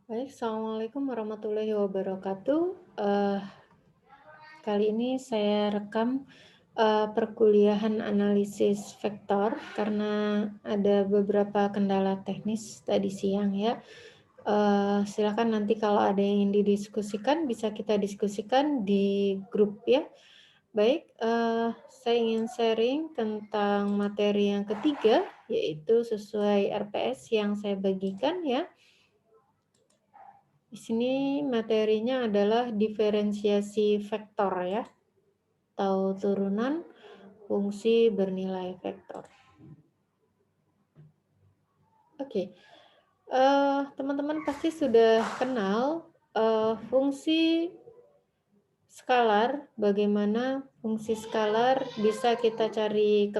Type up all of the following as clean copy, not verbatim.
Baik, Assalamualaikum warahmatullahi wabarakatuh. Kali ini saya rekam perkuliahan analisis vektor karena ada beberapa kendala teknis tadi siang ya. Silakan nanti kalau ada yang ingin didiskusikan bisa kita diskusikan di grup ya. Baik, saya ingin sharing tentang materi yang ketiga, yaitu sesuai RPS yang saya bagikan ya. Di sini materinya adalah diferensiasi vektor ya, atau turunan fungsi bernilai vektor. Oke, teman-teman pasti sudah kenal fungsi skalar. Bagaimana fungsi skalar bisa kita cari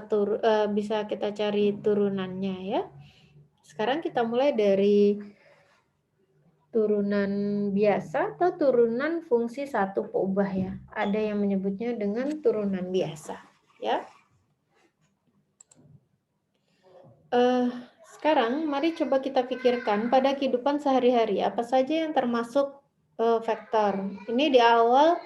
turunannya ya. Sekarang kita mulai dari turunan biasa atau turunan fungsi satu peubah ya. Ada yang menyebutnya dengan turunan biasa ya. Sekarang mari coba kita pikirkan pada kehidupan sehari-hari apa saja yang termasuk vektor. Ini di awal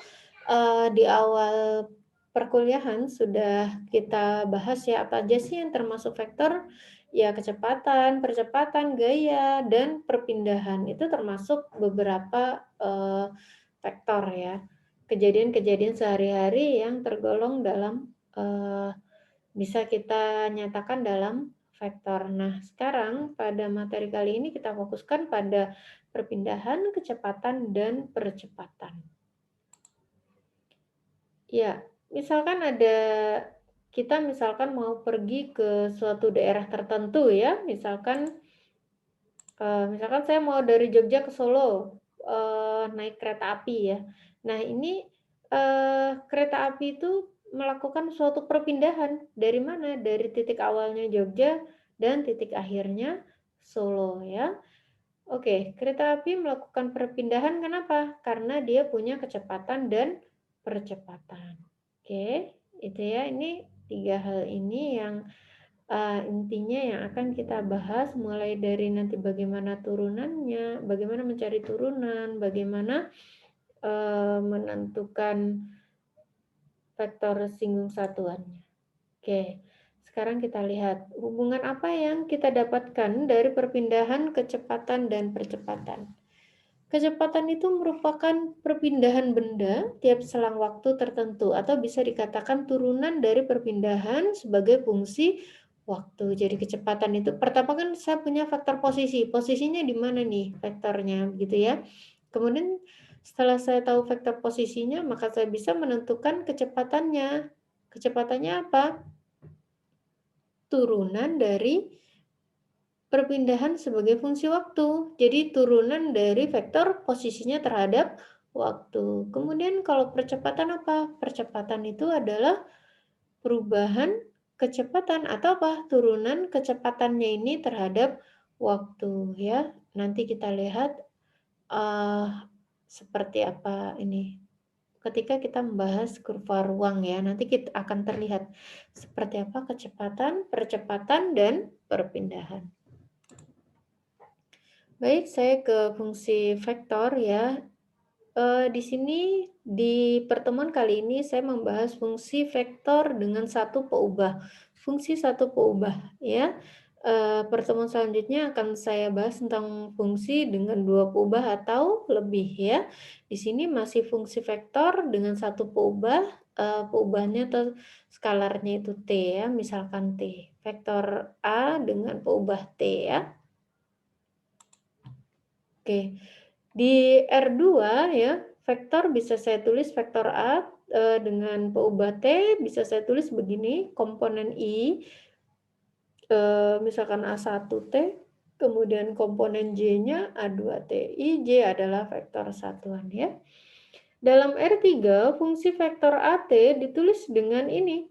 perkuliahan sudah kita bahas ya apa aja sih yang termasuk vektor. Ya kecepatan, percepatan, gaya, dan perpindahan itu termasuk beberapa vektor ya. Kejadian-kejadian sehari-hari yang tergolong dalam bisa kita nyatakan dalam vektor. Nah, sekarang pada materi kali ini kita fokuskan pada perpindahan, kecepatan, dan percepatan. Ya, kita misalkan mau pergi ke suatu daerah tertentu ya, misalkan saya mau dari Jogja ke Solo, naik kereta api ya. Nah ini, kereta api itu melakukan suatu perpindahan, dari mana? Dari titik awalnya Jogja dan titik akhirnya Solo ya. Oke, kereta api melakukan perpindahan kenapa? Karena dia punya kecepatan dan percepatan. Oke, itu ya, ini 3 hal ini yang intinya yang akan kita bahas mulai dari nanti bagaimana turunannya, bagaimana mencari turunan, bagaimana menentukan vektor singgung satuannya. Oke, sekarang kita lihat hubungan apa yang kita dapatkan dari perpindahan kecepatan dan percepatan. Kecepatan itu merupakan perpindahan benda tiap selang waktu tertentu atau bisa dikatakan turunan dari perpindahan sebagai fungsi waktu. Jadi kecepatan itu pertama kan saya punya faktor posisi. Posisinya di mana nih vektornya gitu ya. Kemudian setelah saya tahu vektor posisinya maka saya bisa menentukan kecepatannya. Kecepatannya apa? Turunan dari perpindahan sebagai fungsi waktu. Jadi turunan dari vektor posisinya terhadap waktu. Kemudian kalau percepatan apa? Percepatan itu adalah perubahan kecepatan atau apa? Turunan kecepatannya ini terhadap waktu ya. Nanti kita lihat seperti apa ini. Ketika kita membahas kurva ruang ya, nanti kita akan terlihat seperti apa kecepatan, percepatan, dan perpindahan. Baik, saya ke fungsi vektor ya. Di sini di pertemuan kali ini saya membahas fungsi vektor dengan satu peubah. Fungsi satu peubah ya. Pertemuan selanjutnya akan saya bahas tentang fungsi dengan dua peubah atau lebih ya. Di sini masih fungsi vektor dengan satu peubah, peubahnya atau skalarnya itu T ya, misalkan T. Vektor A dengan peubah T ya. Oke, di R2 ya, vektor bisa saya tulis vektor A dengan peubah T, bisa saya tulis begini, komponen I, misalkan A1T, kemudian komponen J-nya A2T. I, J adalah vektor satuan ya. Dalam R3, fungsi vektor AT ditulis dengan ini,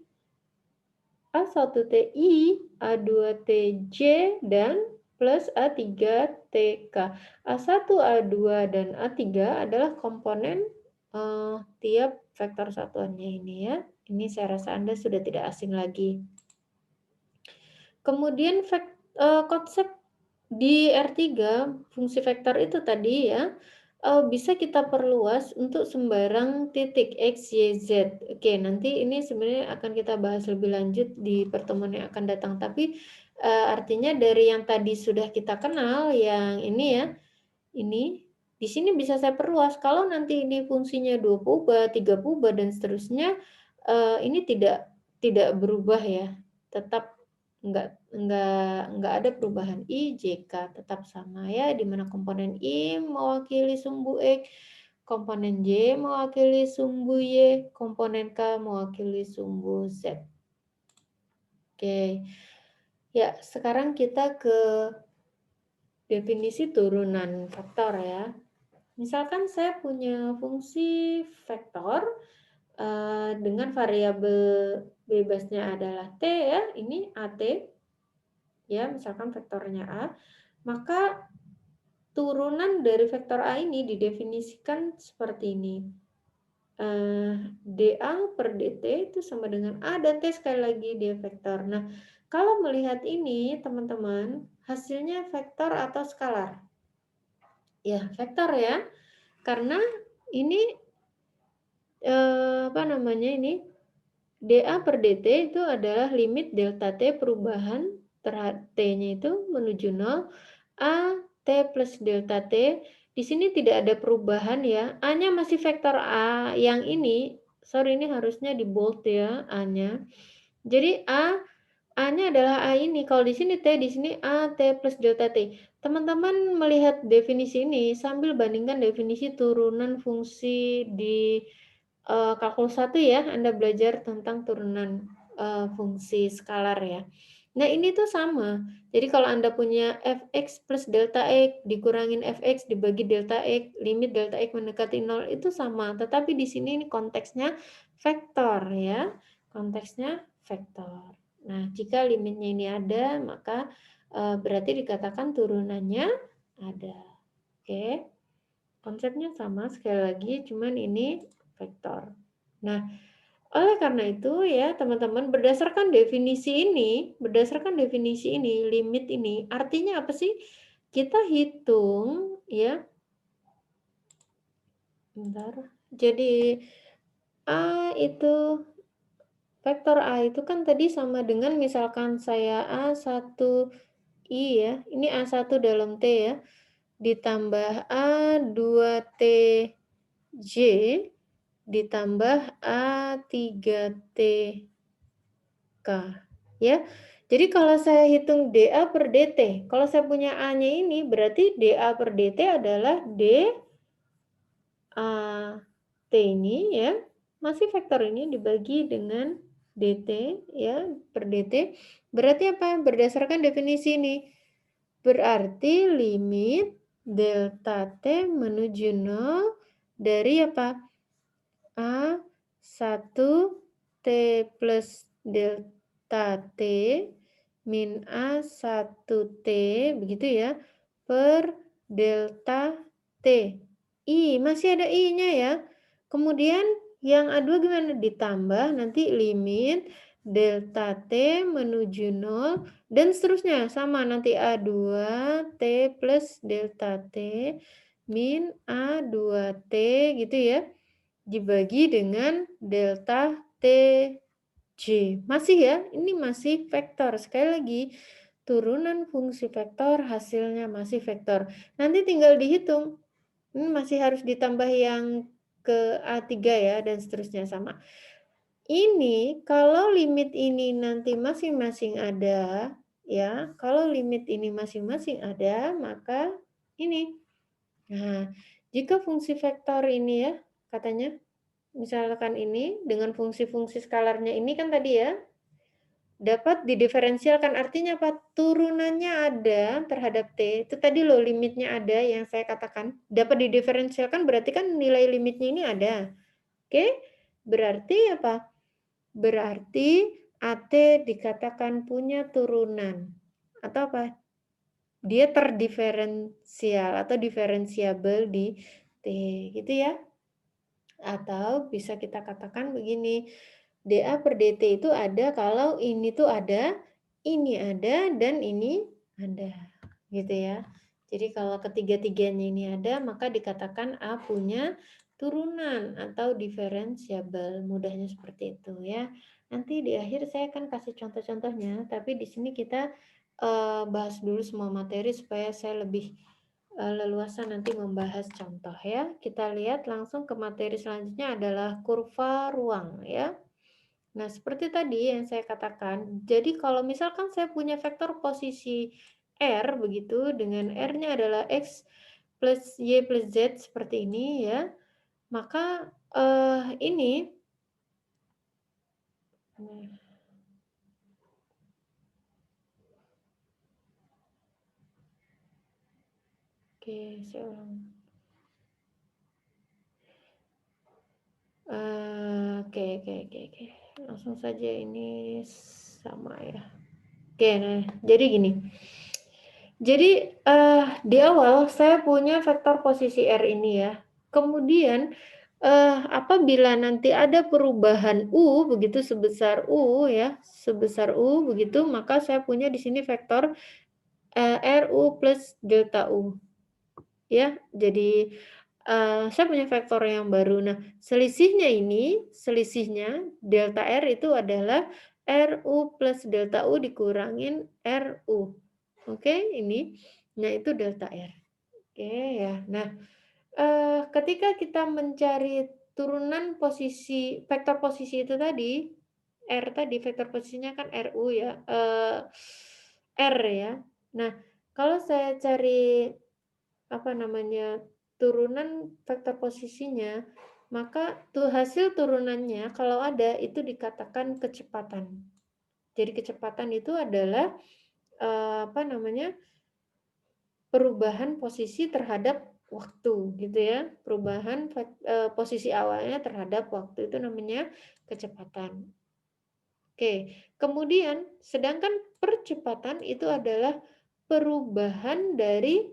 A1TI, A2TJ, dan plus A3TK. A1, A2, dan A3 adalah komponen tiap vektor satuannya ini ya. Ini saya rasa Anda sudah tidak asing lagi. Kemudian konsep Di R3 fungsi vektor itu tadi ya, bisa kita perluas untuk sembarang titik X, Y, Z. Oke, nanti ini sebenarnya akan kita bahas lebih lanjut di pertemuan yang akan datang. Tapi, artinya dari yang tadi sudah kita kenal, yang ini ya, ini, di sini bisa saya perluas. Kalau nanti ini fungsinya 2 puba, 3 puba, dan seterusnya, ini tidak berubah ya, tetap nggak ada perubahan. I, J, K tetap sama ya, di mana komponen I mewakili sumbu X, komponen J mewakili sumbu Y, komponen K mewakili sumbu Z. Oke. Ya, sekarang kita ke definisi turunan vektor ya. Misalkan saya punya fungsi vektor dengan variabel bebasnya adalah T ya, ini AT, ya misalkan vektornya A, maka turunan dari vektor A ini didefinisikan seperti ini. dA per dt itu sama dengan A dan T sekali lagi dia vektor. Nah, kalau melihat ini teman-teman, hasilnya vektor atau skalar? Ya, vektor ya. Karena ini apa namanya ini? dA per dt itu adalah limit delta T perubahan terhadap T-nya itu menuju 0, A T plus delta T. Di sini tidak ada perubahan ya. A-nya masih vektor A. Yang ini, sorry ini harusnya di bold ya A-nya. Jadi A-nya adalah A ini. Kalau di sini T, di sini A T plus delta T. Teman-teman melihat definisi ini sambil bandingkan definisi turunan fungsi di kalkulus 1 ya, Anda belajar tentang turunan fungsi skalar ya. Nah, ini tuh sama. Jadi kalau Anda punya fx plus delta x dikurangin fx dibagi delta x, limit delta x mendekati 0 itu sama. Tetapi di sini ini konteksnya vektor ya. Konteksnya vektor. Nah, jika limitnya ini ada, maka berarti dikatakan turunannya ada. Oke. Konsepnya sama sekali lagi, cuman ini vektor. Nah, oleh karena itu ya teman-teman berdasarkan definisi ini, limit ini artinya apa sih? Kita hitung ya. Bentar. Jadi A itu vektor A itu kan tadi sama dengan misalkan saya A1 I ya. Ini A1 dalam T ya. Ditambah A2T J ditambah A3T K ya. Jadi kalau saya hitung dA per dt, kalau saya punya A-nya ini berarti dA per dt adalah d A T ini ya, masih vektor ini dibagi dengan dt ya per dt. Berarti apa? Berdasarkan definisi ini. Berarti limit delta T menuju 0 dari apa? A1 T plus delta T min A1 T begitu ya per delta T. I masih ada I-nya ya. Kemudian yang A2 gimana? Ditambah nanti limit delta T menuju 0 dan seterusnya sama nanti A2 T plus delta T min A2 T gitu ya dibagi dengan delta T J. Masih ya, ini masih vektor. Sekali lagi, turunan fungsi vektor hasilnya masih vektor. Nanti tinggal dihitung. Ini masih harus ditambah yang ke A3 ya, dan seterusnya sama. Ini kalau limit ini nanti masing-masing ada, ya, kalau limit ini masing-masing ada, maka ini. Nah, jika fungsi vektor ini ya, katanya, misalkan ini dengan fungsi-fungsi skalarnya ini kan tadi ya, dapat didiferensialkan. Artinya apa? Turunannya ada terhadap T. Itu tadi loh limitnya ada yang saya katakan. Dapat didiferensialkan berarti kan nilai limitnya ini ada. Oke? Berarti apa? Berarti AT dikatakan punya turunan. Atau apa? Dia terdiferensial atau diferensiabel di T. Gitu ya. Atau bisa kita katakan begini, dA per dt itu ada kalau ini tuh ada, ini ada, dan ini ada. gitu ya. Jadi kalau ketiga-tiganya ini ada, maka dikatakan A punya turunan atau diferensiabel. Mudahnya seperti itu ya. Nanti di akhir saya akan kasih contoh-contohnya, tapi di sini kita bahas dulu semua materi supaya saya lebih leluasa nanti membahas contoh ya. Kita lihat langsung ke materi selanjutnya adalah kurva ruang ya. Nah, seperti tadi yang saya katakan, jadi kalau misalkan saya punya vektor posisi R begitu, dengan R-nya adalah X plus Y plus Z seperti ini ya, maka ini oke, saya ulang. Oke. Langsung saja ini sama ya. Oke, nah jadi gini. Jadi di awal saya punya vektor posisi R ini ya. Kemudian apabila nanti ada perubahan U begitu sebesar U ya, sebesar U begitu, maka saya punya di sini vektor RU plus delta U. Ya, jadi saya punya vektor yang baru. Nah, selisihnya delta R itu adalah RU plus delta U dikurangin RU. Oke, ini. Nah, itu delta R. Oke ya. Nah, ketika kita mencari turunan posisi vektor posisi itu tadi, R tadi vektor posisinya kan RU ya, R ya. Nah, kalau saya cari apa namanya, turunan vektor posisinya, maka hasil turunannya kalau ada itu dikatakan kecepatan. Jadi kecepatan itu adalah apa namanya, perubahan posisi terhadap waktu gitu ya. Perubahan posisi awalnya terhadap waktu itu namanya kecepatan. Oke, kemudian sedangkan percepatan itu adalah perubahan dari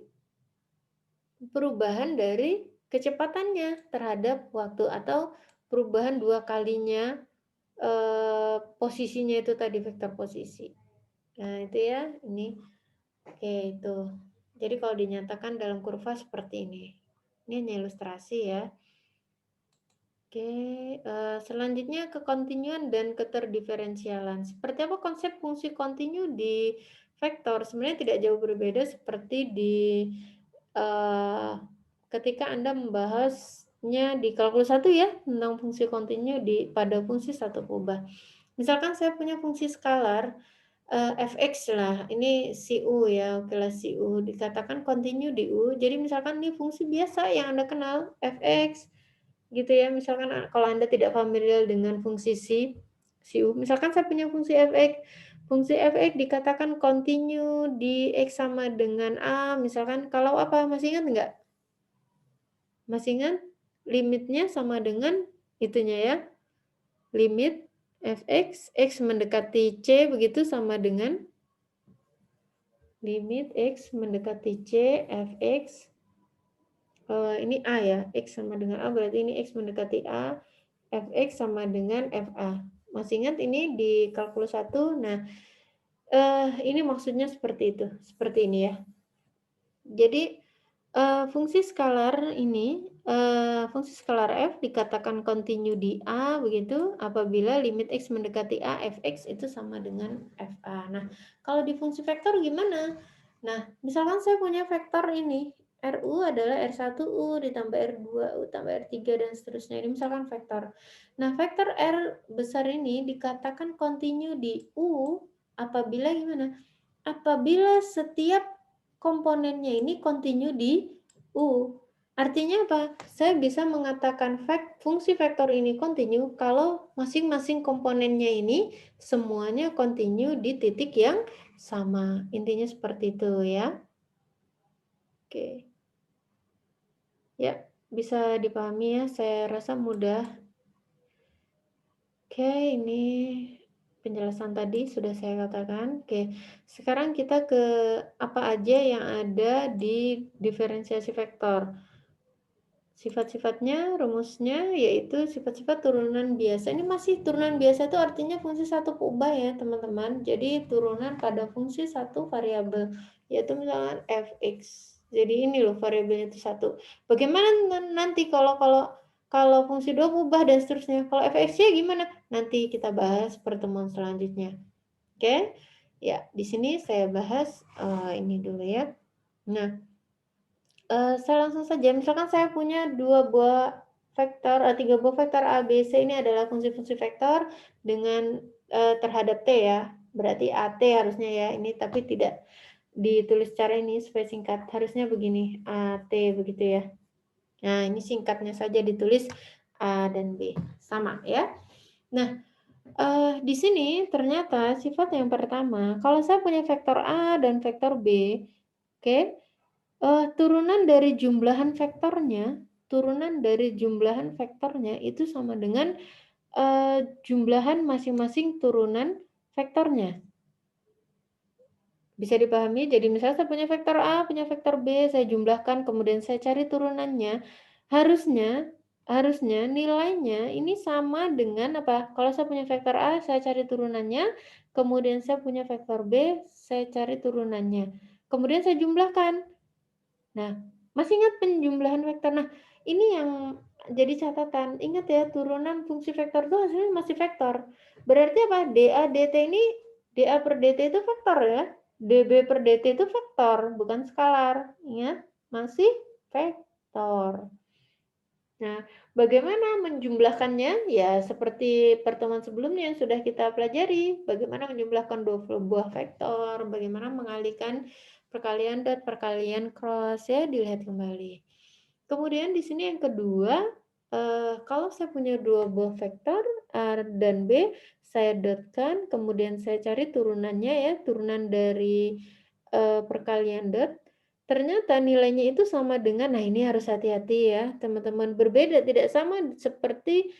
kecepatannya terhadap waktu atau perubahan 2 kalinya posisinya itu tadi vektor posisi. Nah, itu ya, ini. Oke, itu. Jadi kalau dinyatakan dalam kurva seperti ini. Ini hanya ilustrasi ya. Oke, selanjutnya kekontinuan dan keterdiferensialan. Seperti apa konsep fungsi kontinu di vektor? Sebenarnya tidak jauh berbeda seperti di ketika Anda membahasnya di kalkulus 1 ya, tentang fungsi kontinu pada fungsi satu kubah. Misalkan saya punya fungsi skalar fx lah, ini si U ya, okelah si U, dikatakan kontinu di U. Jadi misalkan ini fungsi biasa yang Anda kenal, fx, gitu ya. Misalkan kalau Anda tidak familiar dengan fungsi si U, misalkan saya punya fungsi fx dikatakan kontinu di x sama dengan A, misalkan kalau apa, masih ingat nggak? Masih ingat? Limitnya sama dengan itunya ya, limit fx, x mendekati C begitu sama dengan limit x mendekati C fx, ini A ya, x sama dengan A berarti ini x mendekati A, fx sama dengan fa. Masih ingat ini di kalkulus 1? Nah, ini maksudnya seperti itu, seperti ini ya. Jadi fungsi skalar ini, fungsi skalar f dikatakan kontinu di A begitu apabila limit x mendekati A fx itu sama dengan fa. Nah, kalau di fungsi vektor gimana? Nah, misalkan saya punya vektor ini, RU adalah R1U ditambah R2U tambah R3 dan seterusnya. Ini misalkan vektor. Nah, vektor R besar ini dikatakan kontinu di U apabila gimana? Apabila setiap komponennya ini kontinu di U. Artinya apa? Saya bisa mengatakan fungsi vektor ini kontinu kalau masing-masing komponennya ini semuanya kontinu di titik yang sama. Intinya seperti itu ya. Oke. Ya, bisa dipahami ya. Saya rasa mudah. Oke, ini penjelasan tadi sudah saya katakan. Oke, sekarang kita ke apa aja yang ada di diferensiasi vektor. Sifat-sifatnya, rumusnya yaitu sifat-sifat turunan biasa. Ini masih turunan biasa itu artinya fungsi satu kubah ya teman-teman. Jadi turunan pada fungsi satu variabel. yaitu misalkan fx. Jadi ini loh variabelnya itu 1. Bagaimana nanti kalau fungsi 2 ubah dan seterusnya. Kalau fx-nya gimana? Nanti kita bahas pertemuan selanjutnya. Oke? Ya, di sini saya bahas ini dulu ya. Nah, saya langsung saja. Misalkan saya punya 2 buah vektor, 3 buah vektor A, B, C ini adalah fungsi-fungsi vektor dengan terhadap T ya. Berarti AT harusnya ya. Ini tapi tidak ditulis secara ini supaya singkat. Harusnya begini, AT begitu ya. Nah, ini singkatnya saja ditulis A dan B. Sama ya. Nah, di sini ternyata sifat yang pertama, kalau saya punya vektor A dan vektor B, oke, turunan dari jumlahan vektornya itu sama dengan jumlahan masing-masing turunan vektornya. Bisa dipahami? Jadi misalnya saya punya vektor A, punya vektor B, saya jumlahkan, kemudian saya cari turunannya. Harusnya nilainya ini sama dengan apa? Kalau saya punya vektor A, saya cari turunannya, kemudian saya punya vektor B, saya cari turunannya. Kemudian saya jumlahkan. Nah, masih ingat penjumlahan vektor? Nah, ini yang jadi catatan. Ingat ya, turunan fungsi vektor itu hasilnya masih vektor. Berarti apa? dA dt ini, dA per dt itu vektor ya. dB per dt itu vektor, bukan skalar. Ingat, masih vektor. Nah, bagaimana menjumlahkannya? Ya, seperti pertemuan sebelumnya yang sudah kita pelajari. Bagaimana menjumlahkan dua buah vektor, bagaimana mengalihkan perkalian dot, perkalian cross, ya, dilihat kembali. Kemudian di sini yang kedua, kalau saya punya dua buah vektor, A dan B, saya dotkan, kemudian saya cari turunannya ya, turunan dari perkalian dot. Ternyata nilainya itu sama dengan, nah ini harus hati-hati ya teman-teman, berbeda, tidak sama seperti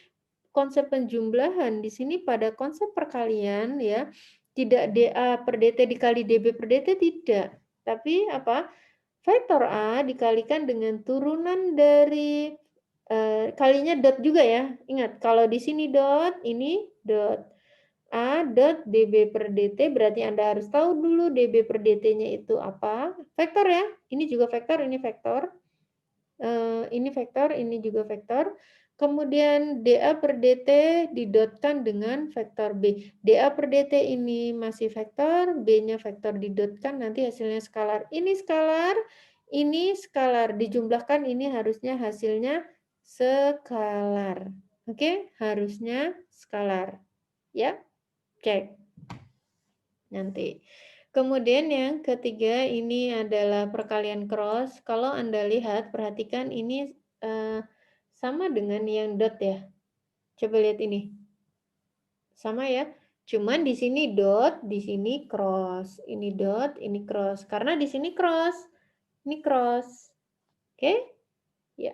konsep penjumlahan. Di sini pada konsep perkalian ya, tidak dA per dt dikali dB per dt, tidak. Tapi apa? Vektor A dikalikan dengan turunan dari, kalinya dot juga ya. Ingat, kalau di sini dot, ini dot. A dot dB per dt, berarti Anda harus tahu dulu dB per dt-nya itu apa. Vektor ya, ini juga vektor, ini vektor. Ini vektor, ini juga vektor. Kemudian dA per dt didotkan dengan vektor B. dA per dt ini masih vektor, B-nya vektor didotkan, nanti hasilnya skalar. Ini skalar, dijumlahkan ini harusnya hasilnya skalar. Oke, harusnya skalar. Ya. Cek nanti. Kemudian yang ketiga ini adalah perkalian cross. Kalau Anda lihat, perhatikan ini sama dengan yang dot ya. Coba lihat ini. Sama ya. Cuman di sini dot, di sini cross. Ini dot, ini cross. Karena di sini cross. Ini cross. Oke? Ya.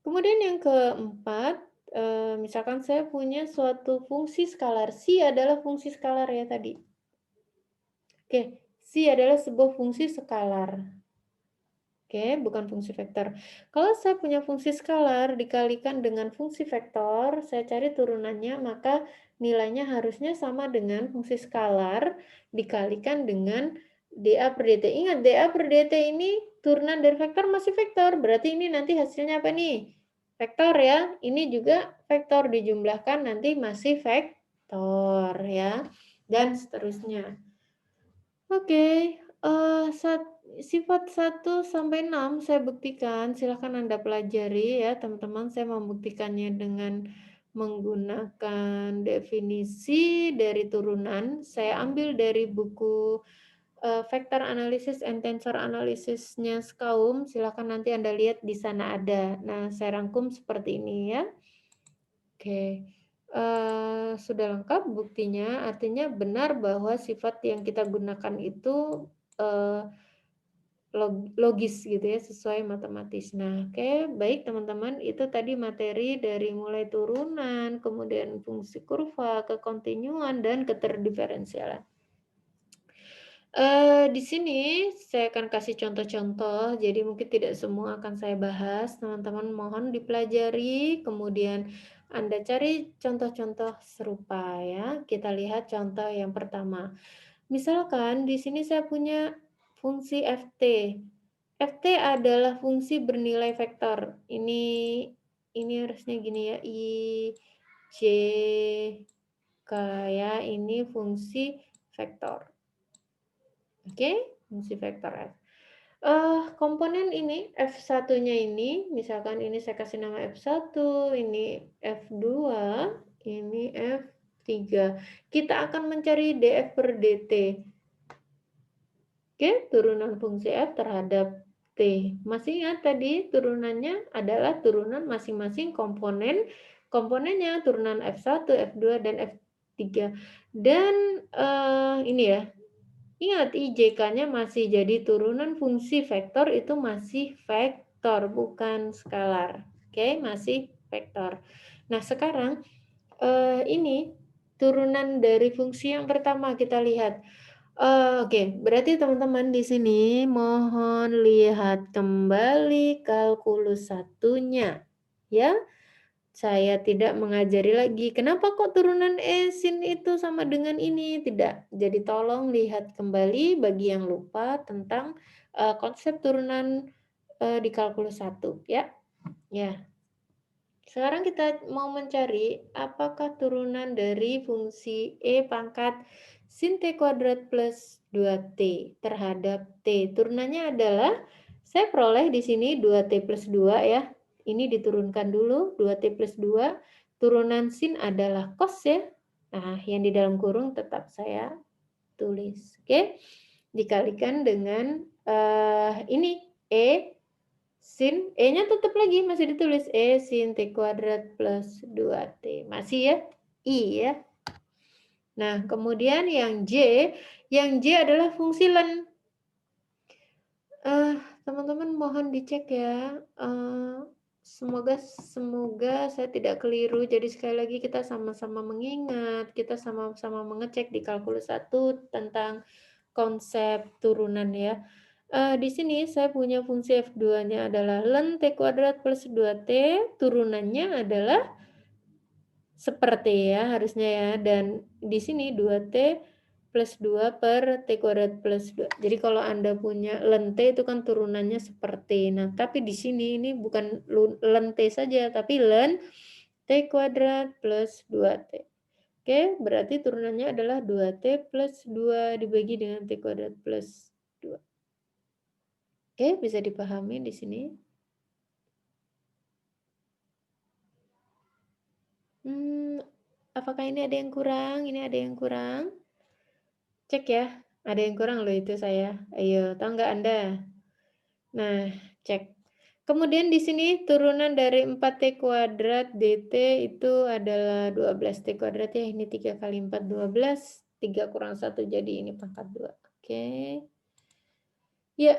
Kemudian yang keempat, misalkan saya punya suatu fungsi skalar. Si adalah fungsi skalar ya tadi. Oke, si adalah sebuah fungsi skalar. Oke, bukan fungsi vektor. Kalau saya punya fungsi skalar dikalikan dengan fungsi vektor, saya cari turunannya, maka nilainya harusnya sama dengan fungsi skalar dikalikan dengan dA per dt. Ingat, dA per dt ini turunan dari vektor masih vektor, berarti ini nanti hasilnya apa nih? Vektor ya, ini juga vektor dijumlahkan nanti masih vektor ya, dan seterusnya. Oke, sifat 1 sampai 6 saya buktikan, silahkan Anda pelajari ya teman-teman. Saya membuktikannya dengan menggunakan definisi dari turunan. Saya ambil dari buku Vector Analysis and Tensor Analysis-nya Skaum, silahkan nanti Anda lihat di sana ada. Nah, saya rangkum seperti ini ya. Oke. Sudah lengkap buktinya, artinya benar bahwa sifat yang kita gunakan itu logis gitu ya, sesuai matematis. Nah, oke, baik teman-teman, itu tadi materi dari mulai turunan, kemudian fungsi kurva, kekontinuan, dan keterdiferensialan. Di sini saya akan kasih contoh-contoh, jadi mungkin tidak semua akan saya bahas, teman-teman mohon dipelajari, kemudian Anda cari contoh-contoh serupa ya. Kita lihat contoh yang pertama. Misalkan di sini saya punya fungsi ft. Ft adalah fungsi bernilai vektor. Ini harusnya gini ya, I, J, K ya, ini fungsi vektor. Oke, fungsi vektor F. Komponen ini F1-nya ini, misalkan ini saya kasih nama F1, ini F2, ini F3. Kita akan mencari df per dt. Oke, turunan fungsi F terhadap T. Masih ingat tadi turunannya adalah turunan masing-masing komponen. Komponennya turunan F1, F2, dan F3. Dan ini ya, ingat IJK-nya masih jadi turunan fungsi vektor, itu masih vektor, bukan skalar. Oke, masih vektor. Nah, sekarang ini turunan dari fungsi yang pertama kita lihat. Oke, berarti teman-teman di sini mohon lihat kembali kalkulus satunya. Ya, saya tidak mengajari lagi, kenapa kok turunan sin itu sama dengan ini? Tidak. Jadi tolong lihat kembali bagi yang lupa tentang konsep turunan di kalkulus 1 ya. Ya. Sekarang kita mau mencari apakah turunan dari fungsi E pangkat sin T kuadrat plus 2T terhadap T. Turunannya adalah, saya peroleh di sini 2T plus 2 ya. Ini diturunkan dulu, 2T plus 2. Turunan sin adalah cos ya. Nah, yang di dalam kurung tetap saya tulis. Oke. Dikalikan dengan ini, E sin, E-nya tetap lagi masih ditulis E sin T kuadrat plus 2T. Masih ya? I ya. Nah, kemudian yang J adalah fungsi len. Teman-teman mohon dicek ya. Semoga saya tidak keliru. Jadi sekali lagi kita sama-sama mengingat, kita sama-sama mengecek di kalkulus 1 tentang konsep turunan ya. Di sini saya punya fungsi F2-nya adalah len T kuadrat plus 2T, turunannya adalah seperti ya harusnya ya, dan di sini 2T plus 2 per T kuadrat plus 2. Jadi kalau Anda punya len T itu kan turunannya seperti. Nah, tapi di sini ini bukan len T saja, tapi len T kuadrat plus 2T. Oke, berarti turunannya adalah 2T plus 2 dibagi dengan T kuadrat plus 2. Oke, bisa dipahami di sini. Apakah ini ada yang kurang? Ini ada yang kurang? Cek ya, ada yang kurang loh itu saya. Ayo, tahu nggak Anda? Nah, cek. Kemudian di sini turunan dari 4T kuadrat DT itu adalah 12T kuadrat ya. Ini 3 kali 4, 12. 3 kurang 1 jadi ini pangkat 2. Oke. Ya,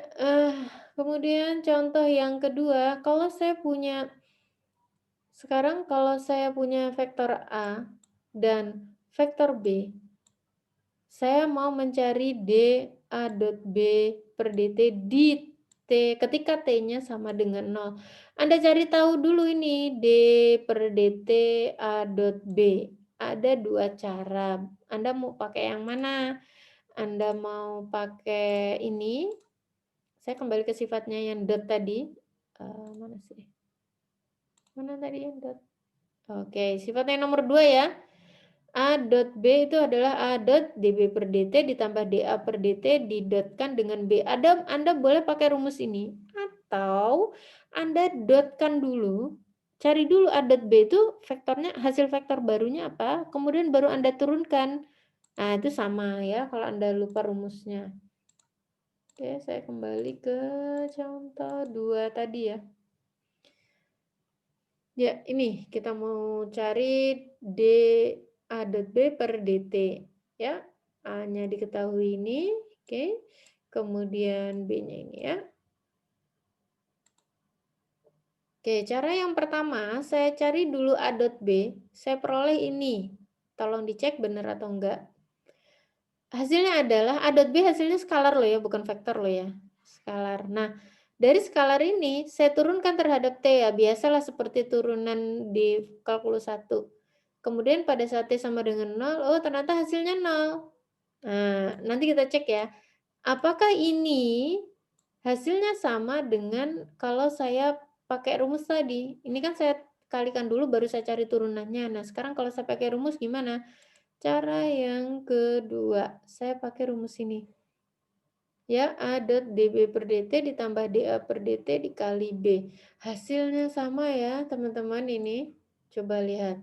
kemudian contoh yang kedua, kalau saya punya, sekarang kalau saya punya vektor A dan vektor B, saya mau mencari D A dot B per DT di T ketika T-nya sama dengan 0. Anda cari tahu dulu ini D per DT A dot B. Ada dua cara. Anda mau pakai yang mana? Anda mau pakai ini? Saya kembali ke sifatnya yang dot tadi. Mana sih? Mana tadi yang dot? Oke, sifatnya yang nomor 2 ya. A dot B itu adalah A dot DB per DT ditambah DA per DT didotkan dengan B. Anda boleh pakai rumus ini. Atau Anda dotkan dulu. Cari dulu A dot B itu vektornya, hasil vektor barunya apa. Kemudian baru Anda turunkan. Nah, itu sama ya kalau Anda lupa rumusnya. Oke, saya kembali ke contoh 2 tadi ya. Ya, ini kita mau cari D A dot B per DT. Ya, A-nya diketahui ini. Oke, kemudian B-nya ini ya. Oke, cara yang pertama, saya cari dulu A dot B. Saya peroleh ini. Tolong dicek benar atau enggak. Hasilnya adalah A dot B hasilnya skalar loh ya, bukan vektor loh ya. Skalar. Nah, dari skalar ini saya turunkan terhadap T ya, biasalah seperti turunan di kalkulus 1. Kemudian pada saat T sama dengan 0, oh ternyata hasilnya 0. Nah, nanti kita cek ya. Apakah ini hasilnya sama dengan kalau saya pakai rumus tadi? Ini kan saya kalikan dulu baru saya cari turunannya. Nah, sekarang kalau saya pakai rumus gimana? Cara yang kedua, saya pakai rumus ini. Ya, A dot dB per dt ditambah dA per dt dikali B. Hasilnya sama ya, teman-teman ini. Coba lihat.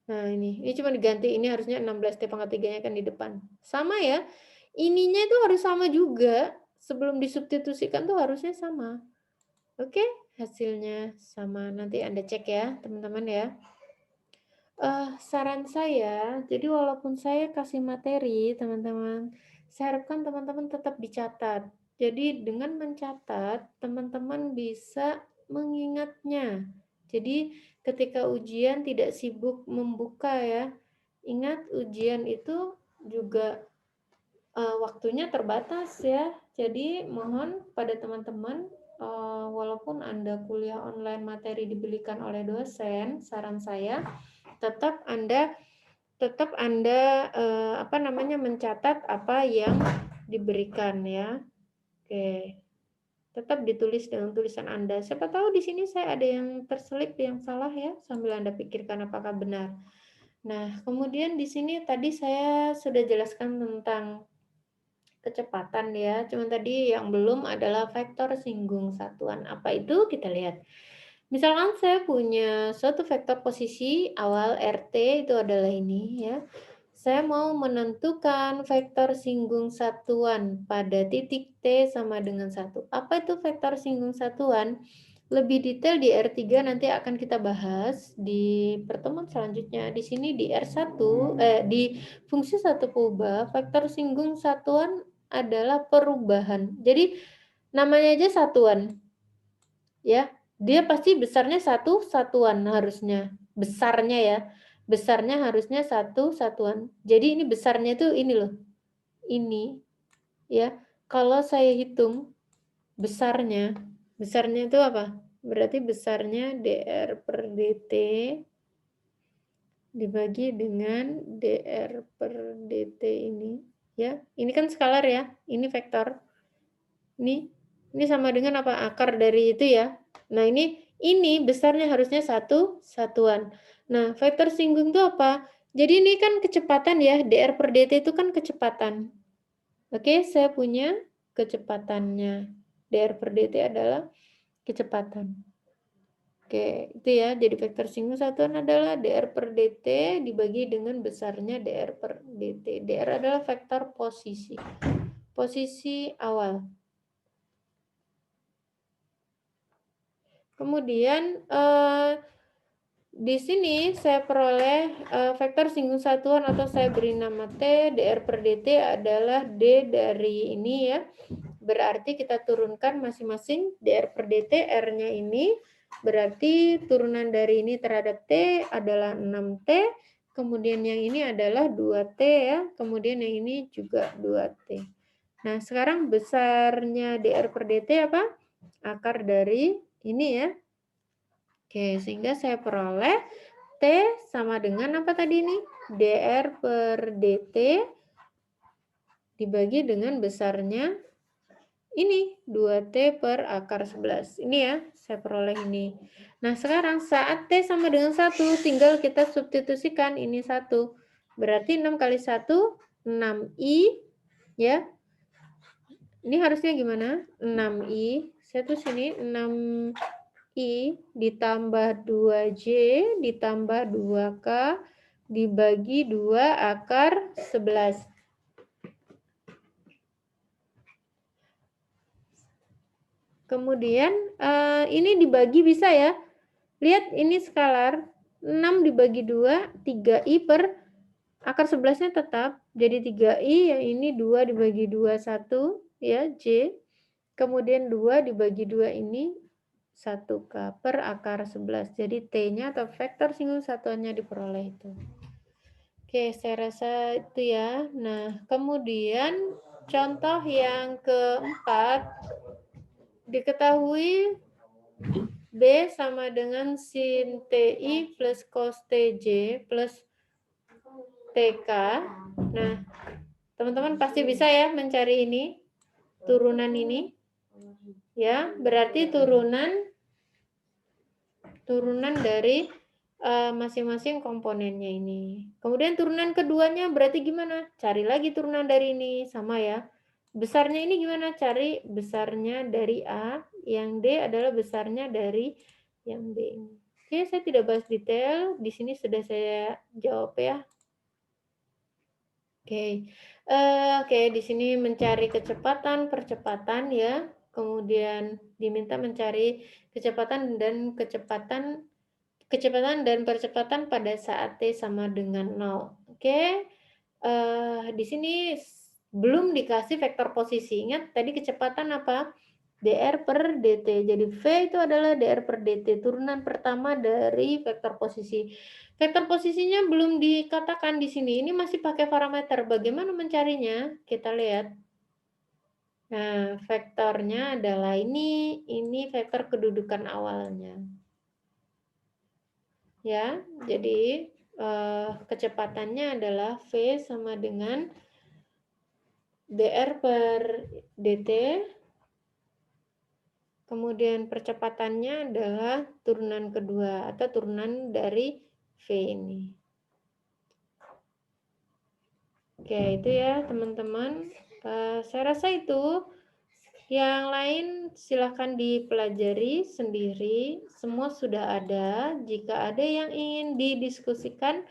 Nah, ini cuma diganti, ini harusnya 16T pangkat 3-nya kan di depan. Sama ya, ininya itu harus sama juga. Sebelum disubstitusikan tuh harusnya sama. Oke, hasilnya sama. Nanti Anda cek ya, teman-teman ya. Saran saya, jadi walaupun saya kasih materi, teman-teman, saya harapkan teman-teman tetap dicatat. Jadi dengan mencatat, teman-teman bisa mengingatnya. Jadi ketika ujian tidak sibuk membuka ya. Ingat ujian itu juga waktunya terbatas ya. Jadi mohon pada teman-teman, walaupun Anda kuliah online materi diberikan oleh dosen, saran saya tetap Anda mencatat apa yang diberikan ya. Oke. Tetap ditulis dengan tulisan Anda. Siapa tahu di sini saya ada yang terselip yang salah ya, sambil Anda pikirkan apakah benar. Nah, kemudian di sini tadi saya sudah jelaskan tentang kecepatan ya. Cuma tadi yang belum adalah vektor singgung satuan. Apa itu? Kita lihat. Misalkan saya punya suatu vektor posisi awal RT itu adalah ini ya. Saya mau menentukan vektor singgung satuan pada titik T sama dengan 1. Apa itu vektor singgung satuan? Lebih detail di R3 nanti akan kita bahas di pertemuan selanjutnya. Di sini di R1, di fungsi satu peubah, vektor singgung satuan adalah perubahan. Jadi namanya aja satuan. Ya, dia pasti besarnya satu satuan harusnya. Besarnya ya. Besarnya harusnya satu satuan. Jadi ini besarnya itu ini loh. Ini ya. Kalau saya hitung besarnya itu apa? Berarti besarnya dr per dt dibagi dengan dr per dt ini ya. Ini kan skalar ya. Ini vektor. Ini sama dengan apa? Akar dari itu ya. Nah, ini besarnya harusnya satu satuan. Nah, vektor singgung itu apa? Jadi ini kan kecepatan ya, dr per dt itu kan kecepatan. Oke, saya punya kecepatannya. Dr per dt adalah kecepatan. Oke, itu ya. Jadi vektor singgung satuan adalah dr per dt dibagi dengan besarnya dr per dt. Dr adalah vektor posisi. Posisi awal. Kemudian di sini saya peroleh vektor singgung satuan atau saya beri nama T, dr per dt adalah D dari ini ya. Berarti kita turunkan masing-masing dr per dt, R-nya ini. Berarti turunan dari ini terhadap T adalah 6T. Kemudian yang ini adalah 2T ya. Kemudian yang ini juga 2T. Nah, sekarang besarnya dr per dt apa? Akar dari ini ya. Oke, sehingga saya peroleh T sama dengan apa tadi ini? dr per dt dibagi dengan besarnya ini 2T per akar 11. Ini ya, saya peroleh ini. Nah, sekarang saat T sama dengan 1, tinggal kita substitusikan ini 1. Berarti 6 kali 1, 6I. Ya, ini harusnya gimana? 6I. Saya tulis sini 6I ditambah 2J ditambah 2K dibagi 2 akar 11. Kemudian ini dibagi bisa ya. Lihat ini skalar. 6 dibagi 2, 3I per akar 11-nya tetap. Jadi 3I, yang ini 2 dibagi 2, 1 ya, J. Kemudian 2 dibagi 2 ini 1K per akar 11. Jadi T-nya atau vektor singgung satuannya diperoleh itu. Oke, saya rasa itu ya. Nah, kemudian contoh yang keempat, diketahui B sama dengan sin TI plus cos TJ plus TK. Nah, Teman-teman pasti bisa ya mencari ini, turunan ini. Ya, berarti turunan dari masing-masing komponennya ini. Kemudian turunan keduanya berarti gimana? Cari lagi turunan dari ini, sama ya. Besarnya ini gimana? Cari besarnya dari A, yang D adalah besarnya dari yang B ini. Oke, saya tidak bahas detail, di sini sudah saya jawab ya. Oke, oke, di sini mencari kecepatan, percepatan ya, kemudian diminta mencari kecepatan dan percepatan pada saat T sama dengan 0. Oke, di sini belum dikasih vektor posisi. Ingat tadi kecepatan apa? dr per dt. Jadi V itu adalah dr per dt, turunan pertama dari vektor posisi. Vektor posisinya belum dikatakan di sini. Ini masih pakai parameter. Bagaimana mencarinya? Kita lihat. Nah, vektornya adalah ini vektor kedudukan awalnya. Ya, jadi kecepatannya adalah V sama dengan dr per dt. Kemudian percepatannya adalah turunan kedua atau turunan dari V ini. Oke, itu ya teman-teman. Saya rasa itu. Yang lain silahkan dipelajari sendiri. Semua sudah ada. Jika ada yang ingin didiskusikan,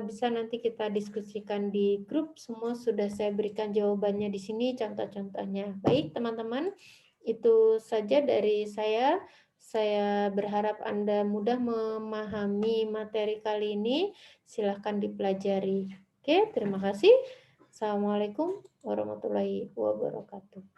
bisa nanti kita diskusikan di grup. Semua sudah saya berikan jawabannya di sini, contoh-contohnya. Baik teman-teman, itu saja dari saya. Saya berharap Anda mudah memahami materi kali ini. Silahkan dipelajari. Oke, terima kasih. Assalamualaikum warahmatullahi wabarakatuh.